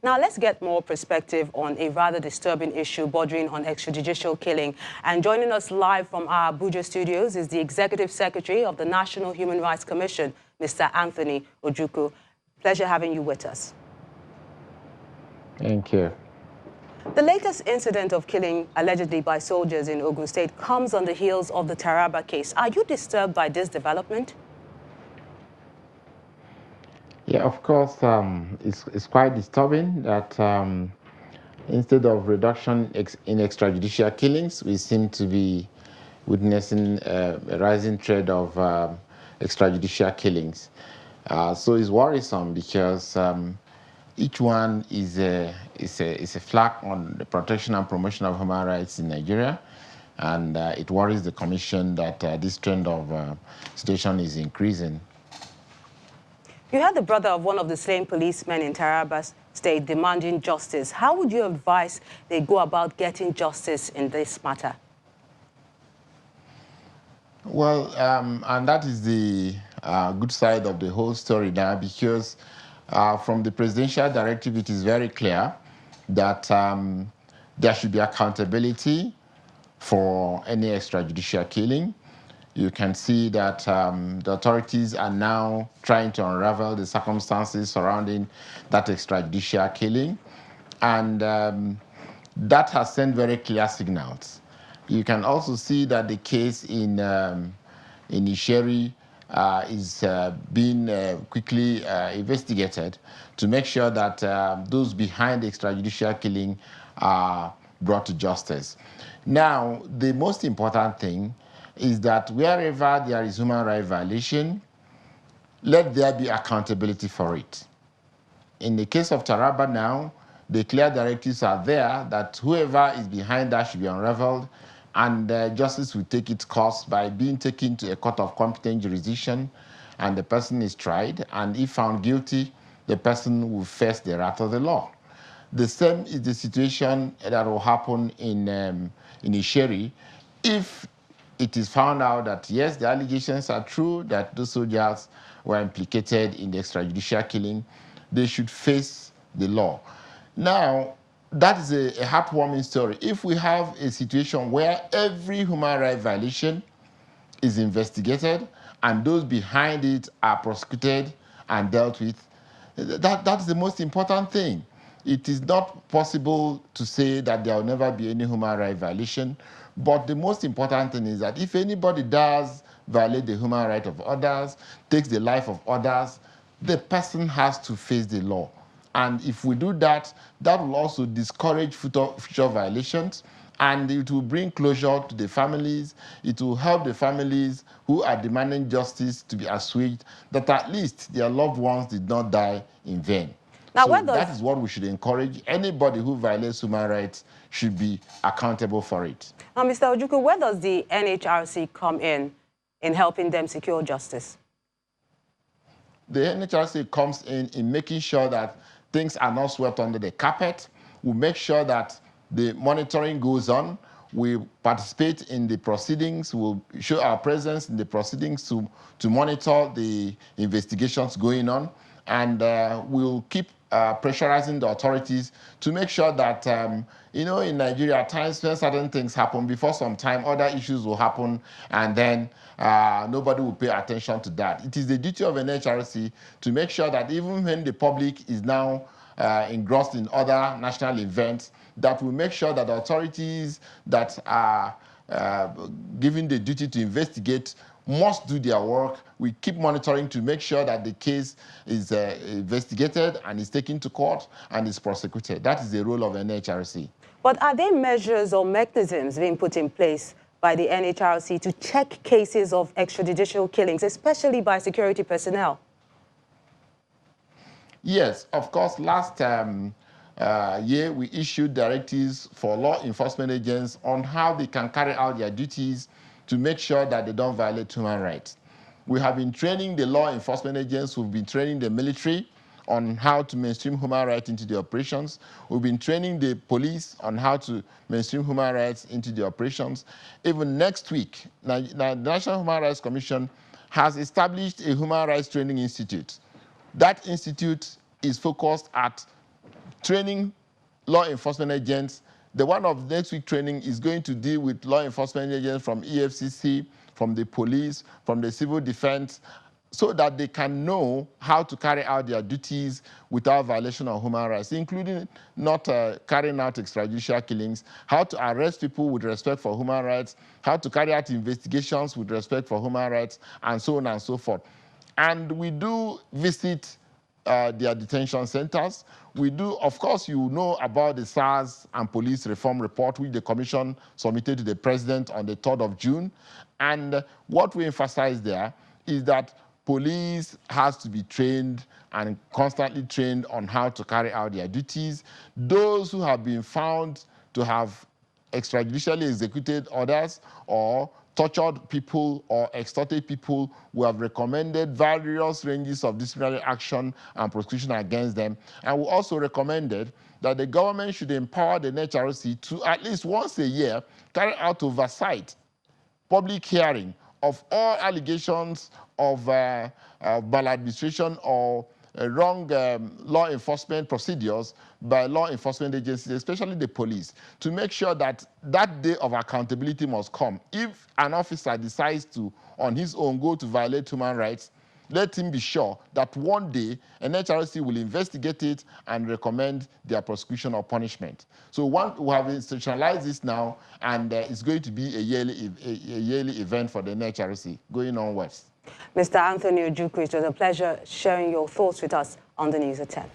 Now, let's get more perspective on a rather disturbing issue bordering on extrajudicial killing. And joining us live from our Abuja studios is the Executive Secretary of the National Human Rights Commission, Mr. Anthony Ojukwu. Pleasure having you with us. Thank you. The latest incident of killing allegedly by soldiers in Ogun State comes on the heels of the Taraba case. Are you disturbed by this development? Yeah, of course, it's quite disturbing that instead of reduction in extrajudicial killings, we seem to be witnessing a rising trend of extrajudicial killings. So it's worrisome because each one is a flag on the protection and promotion of human rights in Nigeria, and it worries the Commission that this trend of situation is increasing. You had the brother of one of the slain policemen in Taraba State demanding justice. How would you advise they go about getting justice in this matter? Well, and that is the good side of the whole story now, because from the presidential directive, it is very clear that there should be accountability for any extrajudicial killing. You can see that the authorities are now trying to unravel the circumstances surrounding that extrajudicial killing. And that has sent very clear signals. You can also see that the case in Isheri is being quickly investigated to make sure that those behind the extrajudicial killing are brought to justice. Now, the most important thing is that wherever there is human rights violation, let there be accountability for it. In the case of Taraba now, the clear directives are there that whoever is behind that should be unraveled, and justice will take its course by being taken to a court of competent jurisdiction, and the person is tried, and if found guilty, the person will face the wrath of the law. The same is the situation that will happen in Isheri if it is found out that, yes, the allegations are true, that those soldiers were implicated in the extrajudicial killing, they should face the law. Now, that is a heartwarming story. If we have a situation where every human rights violation is investigated and those behind it are prosecuted and dealt with, that's the most important thing. It is not possible to say that there will never be any human rights violation, but the most important thing is that if anybody does violate the human right of others, takes the life of others, the person has to face the law. And if we do that, that will also discourage future violations, and it will bring closure to the families. It will help the families who are demanding justice to be assuaged, that at least their loved ones did not die in vain. Now, so that is what we should encourage. Anybody who violates human rights should be accountable for it. Now, Mr. Ojukwu, where does the NHRC come in helping them secure justice? The NHRC comes in making sure that things are not swept under the carpet. We make sure that the monitoring goes on. We participate in the proceedings. We'll show our presence in the proceedings to monitor the investigations going on. And we'll keep pressurizing the authorities to make sure that, in Nigeria, at times when certain things happen, before some time, other issues will happen, and then nobody will pay attention to that. It is the duty of NHRC to make sure that even when the public is now engrossed in other national events, that we make sure that the authorities that are given the duty to investigate must do their work. We keep monitoring to make sure that the case is investigated and is taken to court and is prosecuted. That is the role of NHRC. But are there measures or mechanisms being put in place by the NHRC to check cases of extrajudicial killings, especially by security personnel? Yes, of course. Last year, we issued directives for law enforcement agents on how they can carry out their duties to make sure that they don't violate human rights. We have been training the law enforcement agents. We've been training the military on how to mainstream human rights into the operations. We've been training the police on how to mainstream human rights into the operations. Even next week, the National Human Rights Commission has established a human rights training institute. That institute is focused at training law enforcement agents. The one of next week training is going to deal with law enforcement agents from EFCC, from the police, from the civil defense, so that they can know how to carry out their duties without violation of human rights, including not carrying out extrajudicial killings, how to arrest people with respect for human rights, how to carry out investigations with respect for human rights, and so on and so forth. And we do visit their detention centers. We do, of course, you know about the SARS and police reform report, which the commission submitted to the president on the 3rd of June. And what we emphasize there is that police has to be trained and constantly trained on how to carry out their duties. Those who have been found to have extrajudicially executed orders or tortured people or extorted people, we have recommended various ranges of disciplinary action and prosecution against them. And we also recommended that the government should empower the NHRC to at least once a year carry out oversight, public hearing of all allegations of maladministration or wrong law enforcement procedures by law enforcement agencies, especially the police, to make sure that that day of accountability must come. If an officer decides to, on his own, go to violate human rights, let him be sure that one day NHRC will investigate it and recommend their prosecution or punishment. So we have institutionalized this now, and it's going to be a yearly event for the NHRC going onwards. Mr. Anthony Ojukwu, it was a pleasure sharing your thoughts with us on the News at 10.